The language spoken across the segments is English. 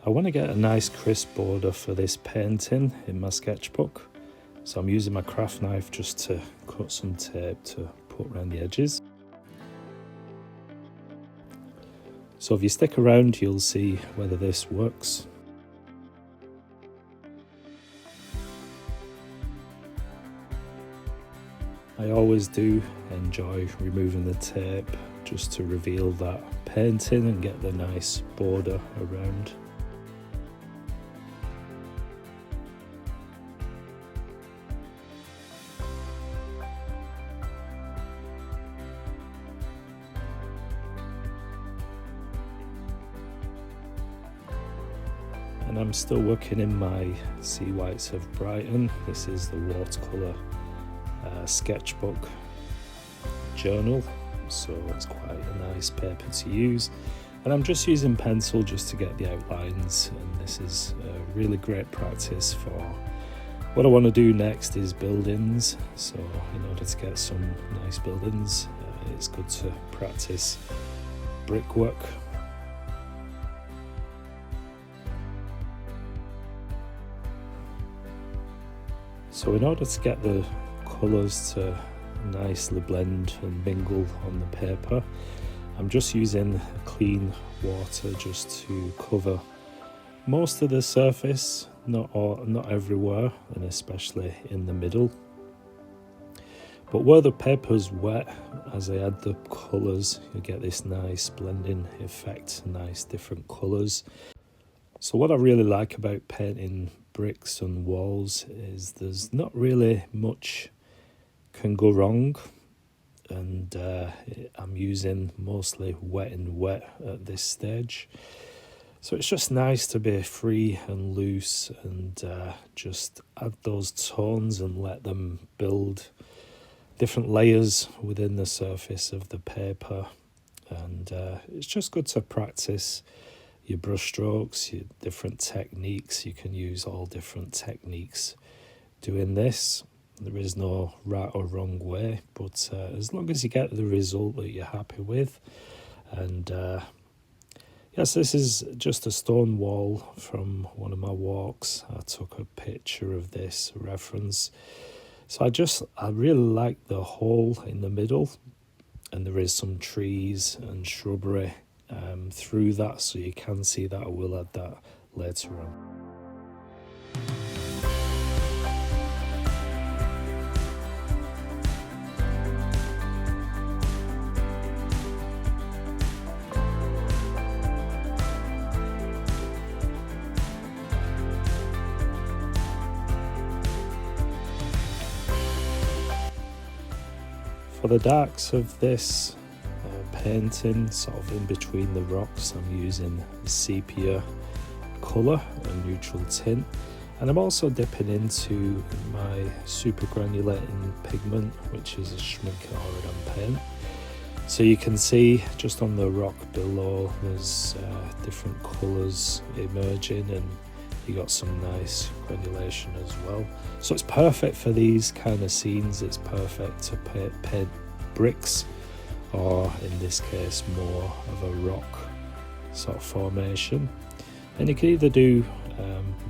I want to get a nice crisp border for this painting in my sketchbook, so I'm using my craft knife just to cut some tape to put around the edges. So if you stick around, you'll see whether this works. I always do enjoy removing the tape just to reveal that painting and get the nice border around. And I'm still working in my Sea Whites of Brighton. This is the watercolour sketchbook journal, so it's quite a nice paper to use. And I'm just using pencil just to get the outlines, and this is a really great practice for what I want to do next is buildings. So in order to get some nice buildings, it's good to practice brickwork. So in order to get the colours to nicely blend and mingle on the paper, I'm just using clean water just to cover most of the surface, not everywhere, and especially in the middle. But where the paper's wet, as I add the colours, you get this nice blending effect, nice different colours. So what I really like about painting bricks and walls is there's not really much can go wrong, and I'm using mostly wet and wet at this stage. So it's just nice to be free and loose and just add those tones and let them build different layers within the surface of the paper. And it's just good to practice your brush strokes, your different techniques. You can use all different techniques doing this. There is no right or wrong way, but as long as you get the result that you're happy with. And yes, this is just a stone wall from one of my walks. I took a picture of this reference. So I really like the hole in the middle, and there is some trees and shrubbery through that, so you can see that. I will add that later on. For the darks of this painting, sort of in between the rocks, I'm using sepia colour, a neutral tint, and I'm also dipping into my super granulating pigment, which is a Schmincke Oregon paint. So you can see just on the rock below there's different colours emerging, and you got some nice granulation as well. So it's perfect for these kind of scenes. It's perfect to paint bricks, or in this case more of a rock sort of formation. And you can either do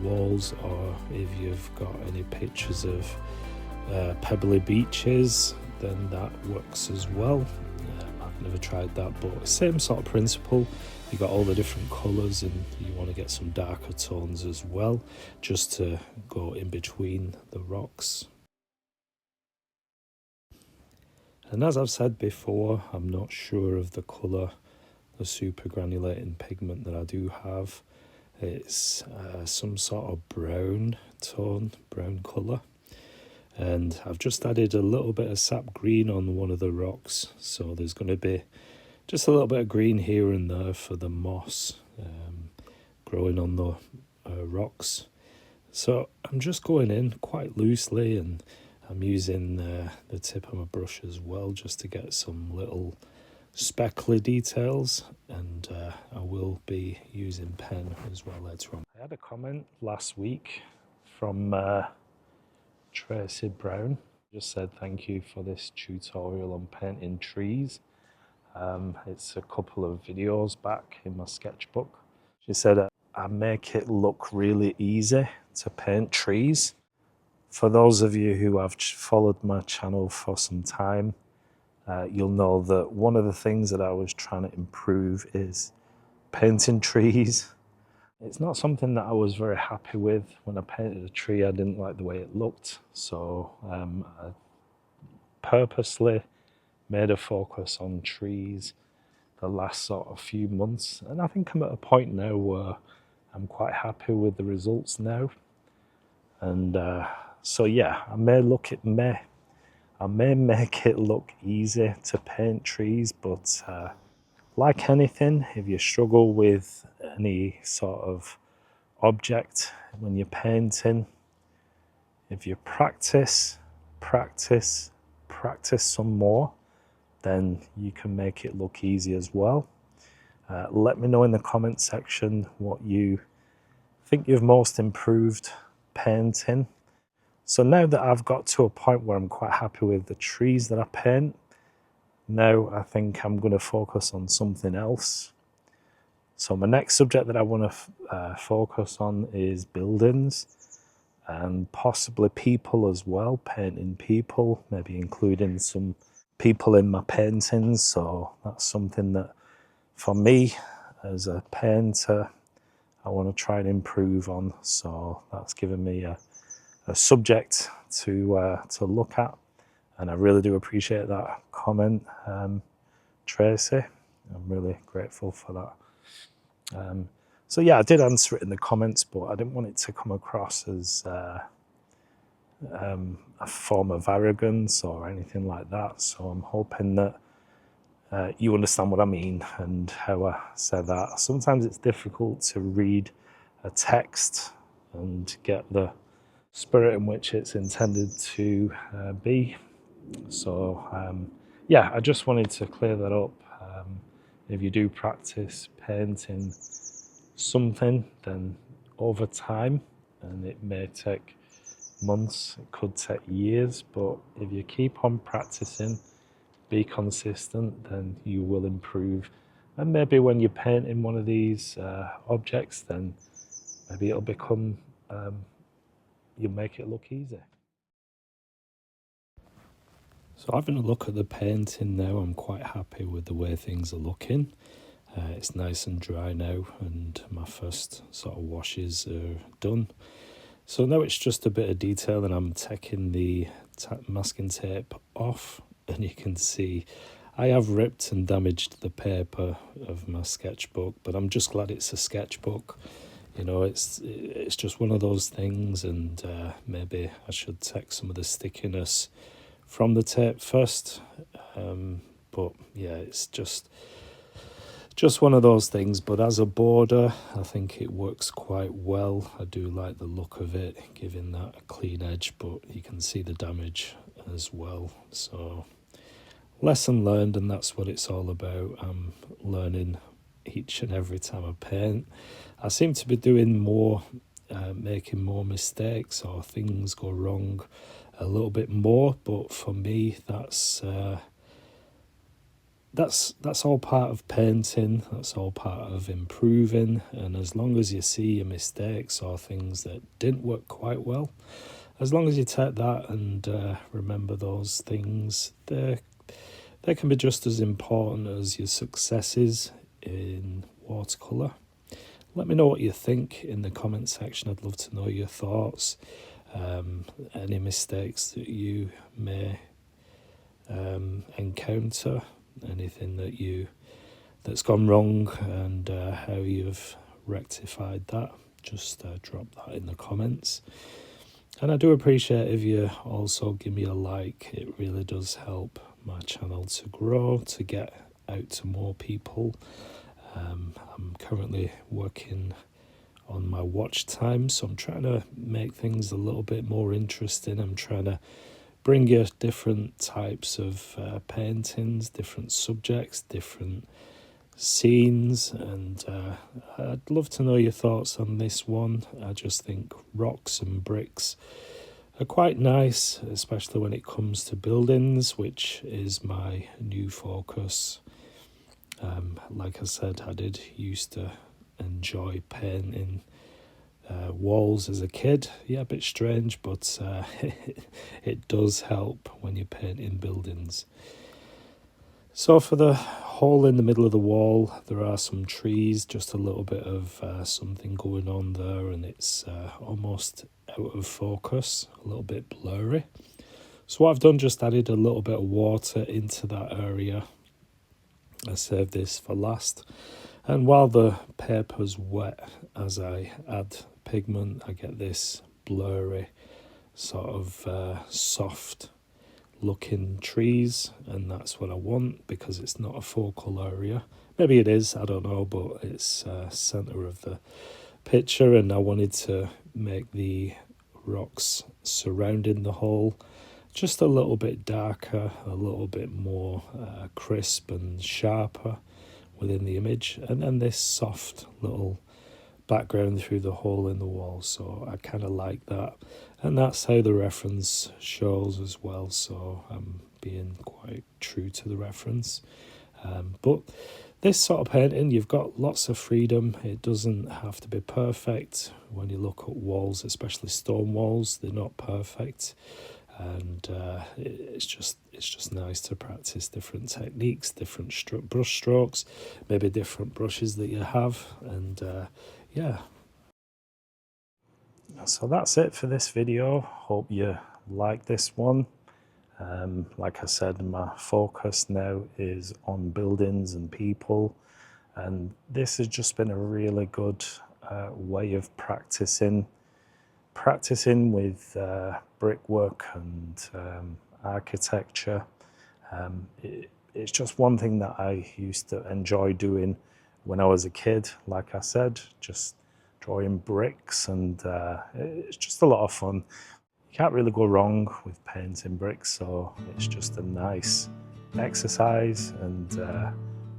walls, or if you've got any pictures of pebbly beaches, then that works as well. I've never tried that, but same sort of principle. You got all the different colours, and you want to get some darker tones as well, just to go in between the rocks. And as I've said before, I'm not sure of the colour, the super granulating pigment that I do have. It's some sort of brown tone, brown colour. And I've just added a little bit of sap green on one of the rocks, so there's going to be just a little bit of green here and there for the moss growing on the rocks. So I'm just going in quite loosely, and I'm using the tip of my brush as well, just to get some little speckly details, and I will be using pen as well later on. I had a comment last week from Tracy Brown. Just said thank you for this tutorial on painting trees. It's a couple of videos back in my sketchbook. She said, I make it look really easy to paint trees. For those of you who have followed my channel for some time, you'll know that one of the things that I was trying to improve is painting trees. It's not something that I was very happy with. When I painted a tree, I didn't like the way it looked. So I purposely made a focus on trees the last sort of few months. And I think I'm at a point now where I'm quite happy with the results now. And so yeah, I may make it look easy to paint trees, but like anything, if you struggle with any sort of object when you're painting, if you practice some more, then you can make it look easy as well. Let me know in the comment section what you think you've most improved painting. So now that I've got to a point where I'm quite happy with the trees that I paint, now I think I'm going to focus on something else. So my next subject that I want to focus on is buildings and possibly people as well, painting people, maybe including some people in my paintings. So that's something that for me as a painter, I want to try and improve on. So that's given me a subject to look at, and I really do appreciate that comment, Tracy. I'm really grateful for that. So yeah, I did answer it in the comments, but I didn't want it to come across as a form of arrogance or anything like that. So I'm hoping that you understand what I mean and how I say that. Sometimes it's difficult to read a text and get the spirit in which it's intended to be. So yeah, I just wanted to clear that up. If you do practice painting something, then over time, and it may take months, it could take years, but if you keep on practicing, be consistent, then you will improve. And maybe when you're painting one of these objects, then maybe it'll become you'll make it look easy. So having a look at the painting now, I'm quite happy with the way things are looking. It's nice and dry now, and my first sort of washes are done. So now it's just a bit of detail, and I'm taking the masking tape off, and you can see I have ripped and damaged the paper of my sketchbook, but I'm just glad it's a sketchbook. You know, it's just one of those things, and maybe I should take some of the stickiness from the tape first. But yeah, it's just one of those things. But as a border, I think it works quite well. I do like the look of it, giving that a clean edge, but you can see the damage as well. So lesson learned, and that's what it's all about. I'm learning each and every time I paint. I seem to be doing more, making more mistakes, or things go wrong a little bit more, but for me that's all part of painting. That's all part of improving, and as long as you see your mistakes or things that didn't work quite well, as long as you take that and remember those things, they can be just as important as your successes in watercolour. Let me know what you think in the comment section. I'd love to know your thoughts, any mistakes that you may encounter, anything that's gone wrong, and how you've rectified that. Just drop that in the comments. And I do appreciate if you also give me a like. It really does help my channel to grow, to get out to more people. I'm currently working on my watch time, so I'm trying to make things a little bit more interesting. I'm trying to bring you different types of paintings, different subjects, different scenes, and I'd love to know your thoughts on this one. I just think rocks and bricks are quite nice, especially when it comes to buildings, which is my new focus. Like I said, I did used to enjoy painting walls as a kid. Yeah, a bit strange, but it does help when you're painting buildings. So for the hole in the middle of the wall, there are some trees, just a little bit of something going on there, and it's almost out of focus, a little bit blurry. So what I've done, just added a little bit of water into that area. I saved this for last. And while the paper's wet, as I add pigment, I get this blurry, sort of soft looking trees, and that's what I want because it's not a focal area. Maybe it is, I don't know, but it's center of the picture, and I wanted to make the rocks surrounding the hole just a little bit darker, a little bit more crisp and sharper within the image, and then this soft little background through the hole in the wall. So I kind of like that, and that's how the reference shows as well, so I'm being quite true to the reference. But this sort of painting, you've got lots of freedom. It doesn't have to be perfect. When you look at walls, especially stone walls, they're not perfect, and it's just nice to practice different techniques, different brush strokes, maybe different brushes that you have, and yeah. So that's it for this video. Hope you like this one. Like I said, my focus now is on buildings and people, and this has just been a really good way of practicing with brickwork and architecture. It's just one thing that I used to enjoy doing when I was a kid. Like I said, just drawing bricks, and it's just a lot of fun. You can't really go wrong with painting bricks, so it's just a nice exercise, and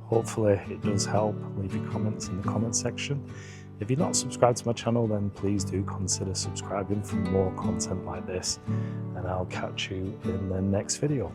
hopefully it does help. Leave your comments in the comment section. If you're not subscribed to my channel, then please do consider subscribing for more content like this, and I'll catch you in the next video.